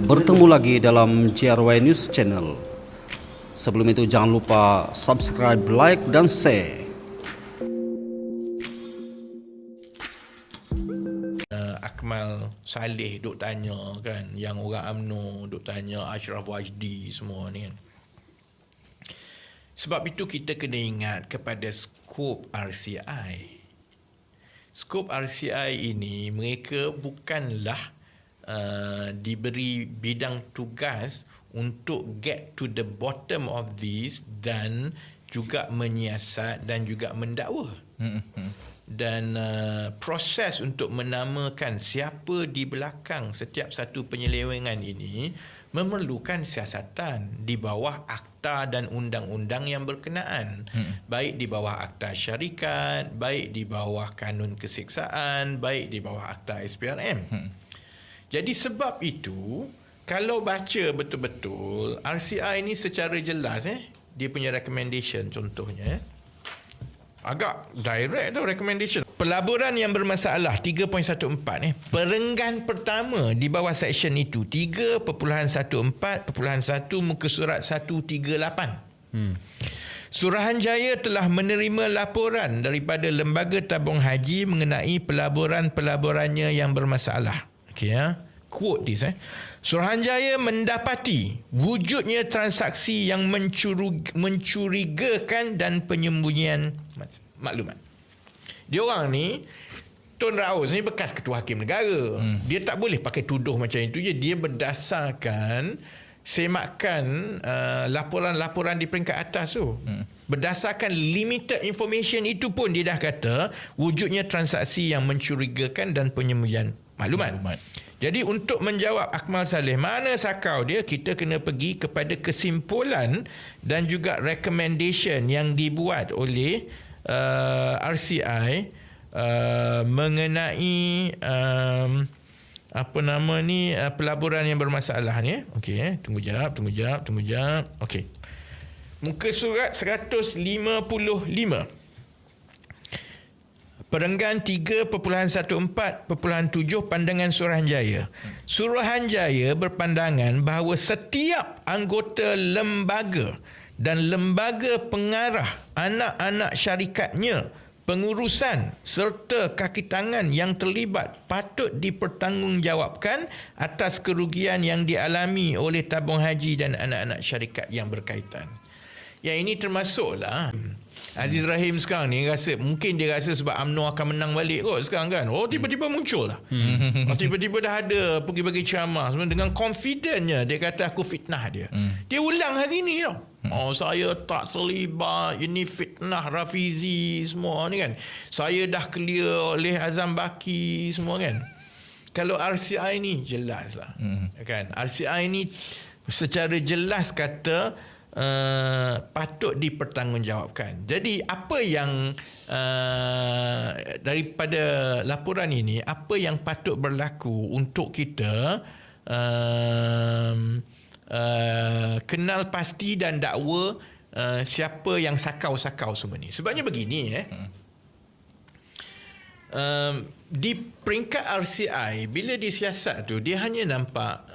bertemu lagi dalam JRY News Channel. Sebelum itu jangan lupa subscribe, like dan share. Akmal Saleh duk tanya kan, yang orang UMNO duk tanya, Ashraf Wajdi semua ni kan. Sebab itu kita kena ingat kepada skop RCI. Skop RCI ini mereka bukanlah diberi bidang tugas untuk get to the bottom of this dan juga menyiasat dan juga mendakwa. Dan proses untuk menamakan siapa di belakang setiap satu penyelewengan ini memerlukan siasatan di bawah akta dan undang-undang yang berkenaan. Baik di bawah akta syarikat, baik di bawah kanun keseksaan, baik di bawah akta SPRM. Jadi sebab itu, kalau baca betul-betul RCI ni secara jelas dia punya recommendation contohnya agak direct tu recommendation. Pelaburan yang bermasalah 3.14 perenggan pertama di bawah seksyen itu 3.14.1 muka surat 138. Suruhanjaya telah menerima laporan daripada Lembaga Tabung Haji mengenai pelaburan-pelaburannya yang bermasalah. Okey ya. Quote this Suruhanjaya mendapati wujudnya transaksi yang mencurigakan dan penyembunyian maklumat. Dia orang ni, Tun Raus ni bekas Ketua Hakim Negara. Dia tak boleh pakai tuduh macam itu je. Dia berdasarkan semakan laporan-laporan di peringkat atas tu. Berdasarkan limited information itu pun dia dah kata wujudnya transaksi yang mencurigakan dan penyembunyian maklumat. Jadi untuk menjawab Akmal Saleh, mana sakau dia, kita kena pergi kepada kesimpulan dan juga recommendation yang dibuat oleh RCI mengenai pelaburan yang bermasalah ni. Okey, tunggu jap. Okey. Muka surat 155. Perenggan 3.14.7 pandangan Suruhanjaya. Suruhanjaya berpandangan bahawa setiap anggota lembaga dan lembaga pengarah anak-anak syarikatnya, pengurusan serta kaki tangan yang terlibat patut dipertanggungjawabkan atas kerugian yang dialami oleh tabung haji dan anak-anak syarikat yang berkaitan. Yang ini termasuklah Aziz Rahim sekarang ni mungkin dia rasa sebab UMNO akan menang balik kot sekarang kan. Tiba-tiba muncul lah. Tiba-tiba dah ada pergi bagi ceramah dengan confidentnya dia kata aku fitnah dia. Dia ulang hari ni tau. Saya tak terlibat, ini fitnah Rafizi semua ni kan. Saya dah clear oleh Azam Baki semua kan. Kalau RCI ni jelas lah. Kan? RCI ni secara jelas kata patut dipertanggungjawabkan. Jadi apa yang daripada laporan ini, apa yang patut berlaku untuk kita kenal pasti dan dakwa siapa yang sakau-sakau semua ni. Sebabnya begini di peringkat RCI bila disiasat tu dia hanya nampak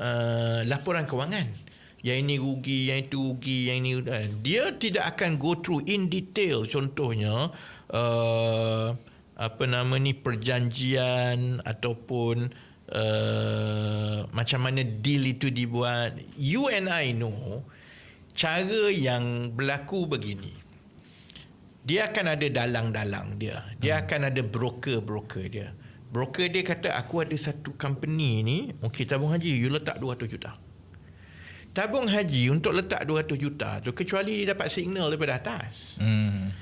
laporan kewangan. Yang ini rugi, yang itu rugi, yang ini dia tidak akan go through in detail contohnya perjanjian ataupun macam mana deal itu dibuat. You and I know cara yang berlaku begini. Dia akan ada dalang-dalang dia. Dia akan ada broker-broker dia. Broker dia kata aku ada satu company ni, okey tabung haji you letak 200 juta. Tabung haji untuk letak 200 juta tu kecuali dia dapat signal daripada atas.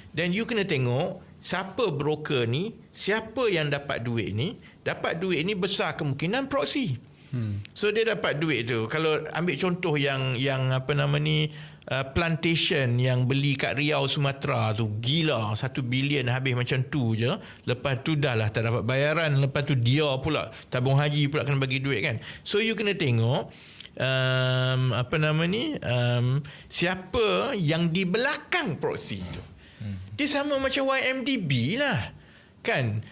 Dan you kena tengok siapa broker ni, siapa yang dapat duit ni. Dapat duit ni besar kemungkinan proxy. So dia dapat duit tu. Kalau ambil contoh yang plantation yang beli kat Riau Sumatera tu gila 1 bilion habis macam tu je. Lepas tu dah lah tak dapat bayaran. Lepas tu dia pula tabung haji pula kena bagi duit kan. So you kena tengok siapa yang di belakang proxy tu. Dia sama macam YMDB lah kan.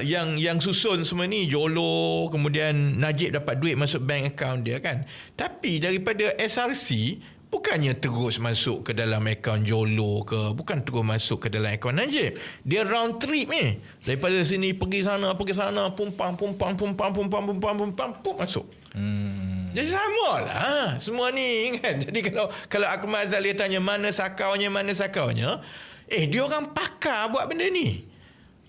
yang susun semua ni Jolo, kemudian Najib dapat duit masuk bank account dia kan. Tapi daripada SRC bukannya terus masuk ke dalam akaun Jolo ke, bukan terus masuk ke dalam akaun Najib. Dia round trip ni. Daripada sini pergi sana, pumpang, masuk. Jadi sama lah semua ni kan. Jadi kalau Akmal Azali tanya mana sakaunya, dia orang pakar buat benda ni.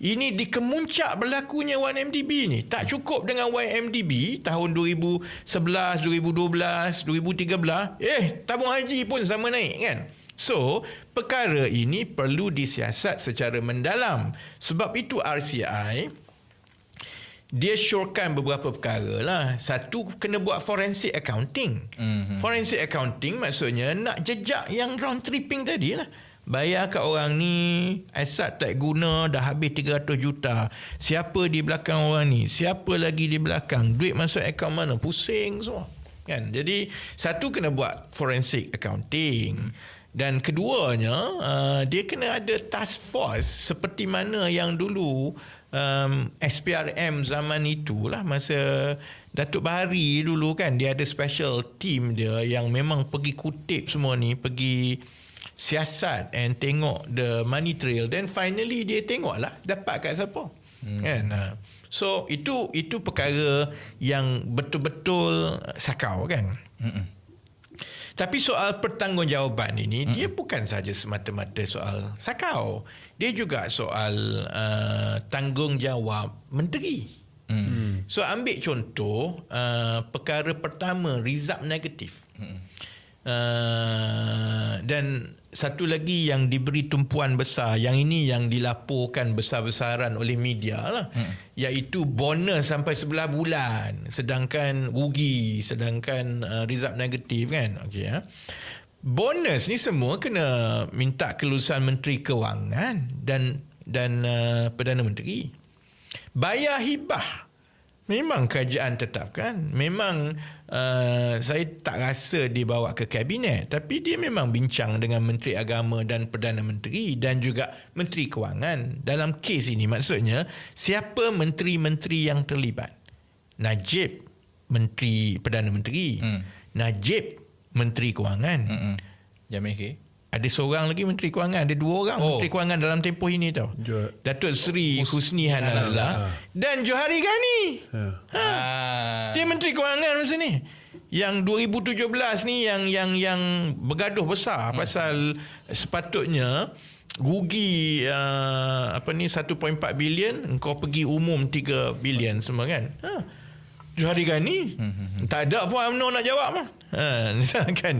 Ini di kemuncak berlakunya 1MDB ni. Tak cukup dengan 1MDB tahun 2011, 2012, 2013. Tabung haji pun sama naik kan. So, perkara ini perlu disiasat secara mendalam. Sebab itu RCI, dia syorkan beberapa perkara lah. Satu, kena buat forensic accounting. Forensic accounting maksudnya nak jejak yang round tripping tadi lah. Bayar kat orang ni, aset tak guna, dah habis 300 juta. Siapa di belakang orang ni? Siapa lagi di belakang? Duit masuk akaun mana? Pusing semua. Kan? Jadi, satu kena buat forensic accounting. Dan keduanya, dia kena ada task force seperti mana yang dulu SPRM zaman itulah, masa Datuk Bahari dulu kan, dia ada special team dia yang memang pergi kutip semua ni, pergi siasat and tengok the money trail, then finally dia tengok lah dapat kat siapa. Kan? So itu perkara yang betul-betul sakau kan. Tapi soal pertanggungjawaban ini, dia bukan saja semata-mata soal sakau, dia juga soal tanggungjawab menteri. So ambil contoh, perkara pertama, result negatif. Dan satu lagi yang diberi tumpuan besar, yang ini yang dilaporkan besar-besaran oleh media lah, iaitu bonus sampai 11 bulan sedangkan rugi, sedangkan result negatif kan. Bonus ni semua kena minta kelulusan Menteri Kewangan dan Perdana Menteri. Bayar hibah memang kerajaan tetapkan. Memang saya tak rasa dibawa ke kabinet, tapi dia memang bincang dengan Menteri Agama dan Perdana Menteri dan juga Menteri Kewangan. Dalam kes ini maksudnya, siapa menteri-menteri yang terlibat? Najib, Menteri Perdana Menteri. Najib, Menteri Kewangan. Jamil K. Ada seorang lagi Menteri Kewangan. Ada dua orang Menteri Kewangan dalam tempoh ini tau. Datuk Seri Husni Hanazlah dan Johari Ghani. Dia Menteri Kewangan masa ni. Yang 2017 ni yang bergaduh besar pasal sepatutnya rugi 1.4 bilion, engkau pergi umum 3 bilion semua kan. Johari Ghani tak ada pun UMNO nak jawab mah. Kan